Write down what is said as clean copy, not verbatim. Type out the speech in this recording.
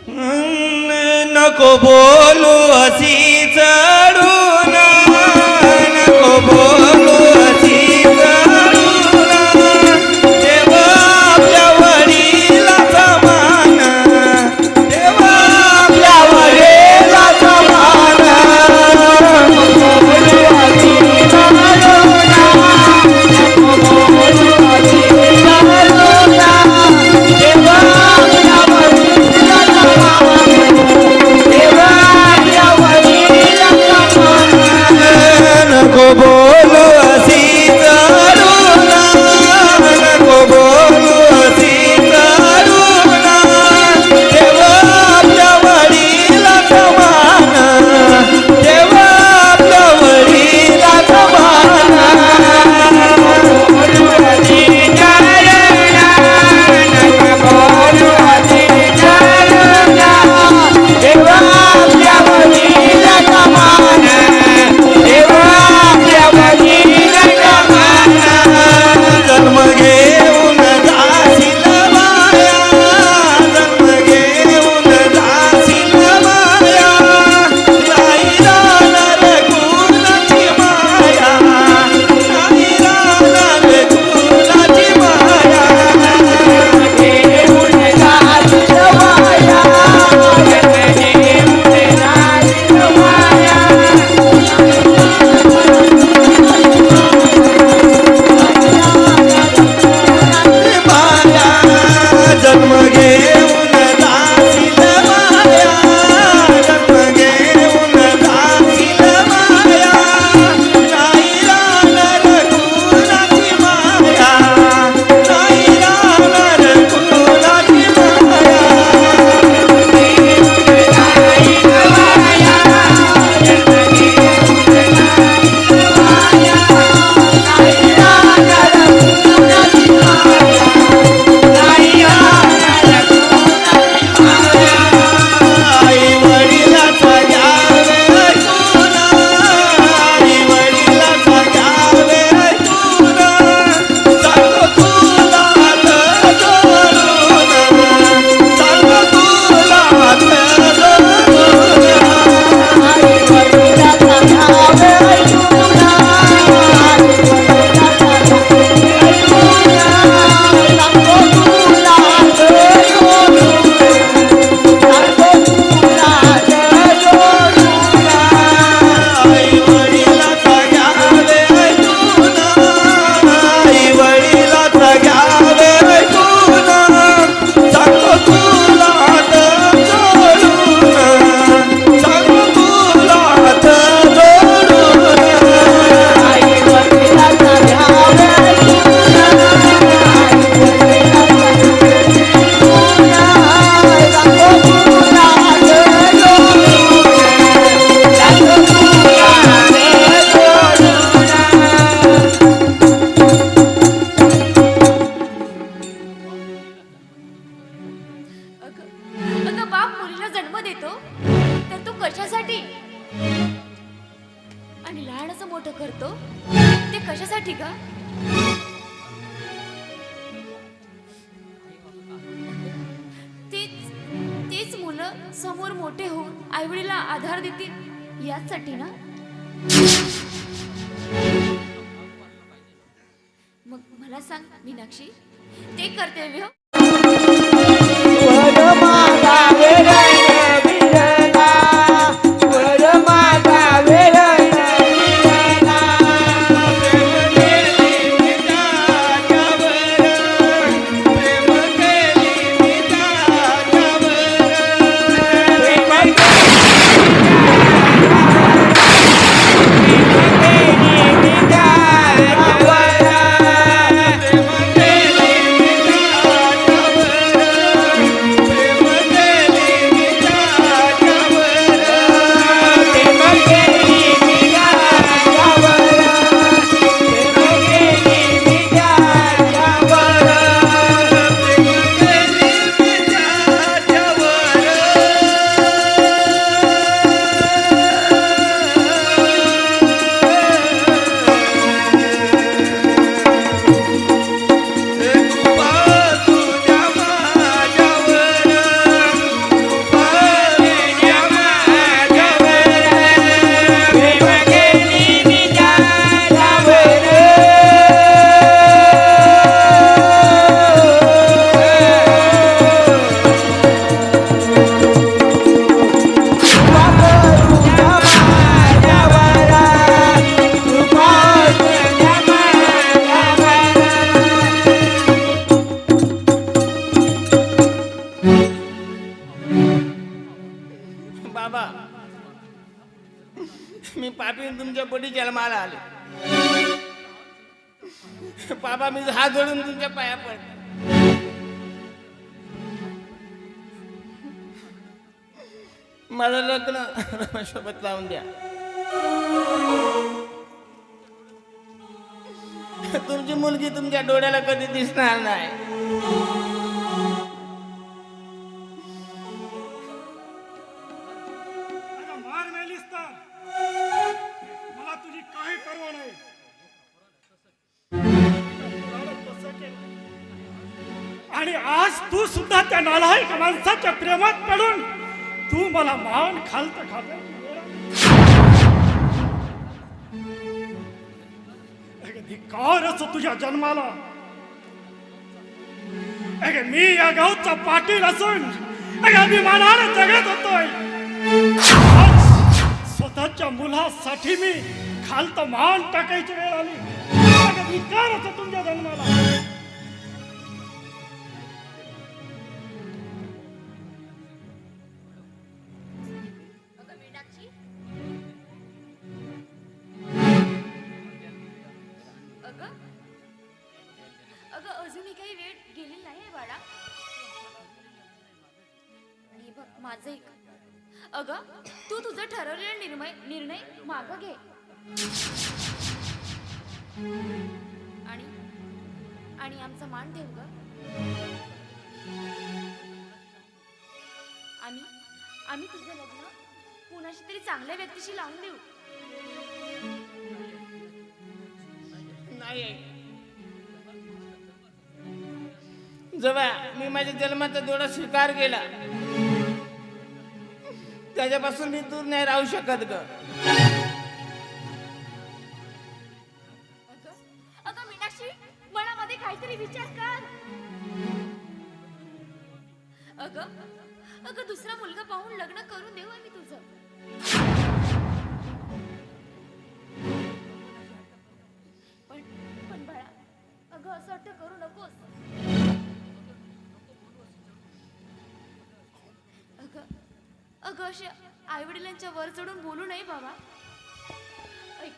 नको बोलू अशी चढून नको बोलू अशी चढून देवा आपल्या वडिलाचा मान देवा आपल्या वडिलाचा मान नको बोलू अशी चढून नको बोलू अशी चढून देवा आपल्या वडिलाचा मान नको बोलू अशी चढून नको बोलू अशी चढून देवा आपल्या वडिलाचा मान देवा आपल्या वडिलाचा मान नको बोलू अशी चढून नको बोलू अशी चढून देवा आपल्या वडिलाचा मान जन्म घेऊन जाशील माया जन्म घेऊन जाशील माया नाही राहणार कुणाची माया नाही राहणार कुणाची माया घेऊन जाशील माया जन्म घेऊन जाशील माया जन्म घेऊन जाशील माया जन्म घेऊन जाशील माया नाही राहणार कुणाची माया नाही राहणार कुणाची माया घेऊन जाशील माया जन्म घेऊन जाशील माया नाही राहणार कुणाची माया आई वडिलाचा घ्यावे ऐकून आई वडिलाचा घ्यावे ऐकून सांगतो तुला हात जोडून सांगतो तुला हात जोडून आई वडिलाचा घ्यावे ऐकून आई वडिलाचा घ्यावे ऐकून सांगतो तुला हात जोडून आई वडिलाचा घ्यावे ऐकून आई वडिलाचा घ्यावे ऐकून सांगतो तुला हात जोडून सांगतो तुला हात जोडून आई वडिलाचा घ्यावे ऐकून आई वडिलाचा सांगतो तुला हात अगं बाप मुलीला जन्म देतो तर तो कशासाठी आणि लहानचं मोठं करतो ते कशासाठी का? तीच मुलं समोर मोठे होऊन आईवडीला आधार देतील यासाठी ना? मग मला सांग मीनाक्षी ते कर्तव्य बाबा मी पापी तुमच्या पोटी जन्माला आले. बाबा मी हात जोडून तुमच्या पाया पडते. माझं लग्न रमेशसोबत लावून द्या. तुमची मुलगी तुमच्या डोळ्याला कधी दिसणार नाही. आता मार मेलीस तर मला तुझी काही पर्वा नाही. तसं केलं. आणि आज तू सुद्धा त्या नालायक माणसाच्या प्रेमात पडून तू मला मान खालत खात धिक्कारच तुझ्या जन्माला. मी या गावचा पाटील असून अभिमानाने जगत होतोय. आज स्वतःच्या मुलासाठी मी खालत मान टाकायची वेळ आली. धिक्कारच तुमच्या जन्माला. अगं मीनाक्षी, अगं अगं अजूनही काही वेळ गेलेली नाही बाळा. हे बघ माझं एक. अगं तू तुझं ठरवलेला निर्णय मागं घे. आणि आणि आमचा मान ठेव ग. आम्ही तुझं लग्न कुणाशी तरी चांगल्या व्यक्तीशी लावून देऊ. नाही जेव्हा मी माझ्या जन्माचा जोडा स्वीकार केला त्याच्यापासून मी दूर नाही राहू शकत ग. अगं मीनाक्षी, मनामध्ये काहीतरी विचार कर. अगं दुसरा मुलगा पाहून लग्न करून देऊ आम्ही तुझं. पण बाळा, अगं असं वाटतं करू नकोस. अगं असे आई वडिलांच्या वर चढून बोलू नये बाबा.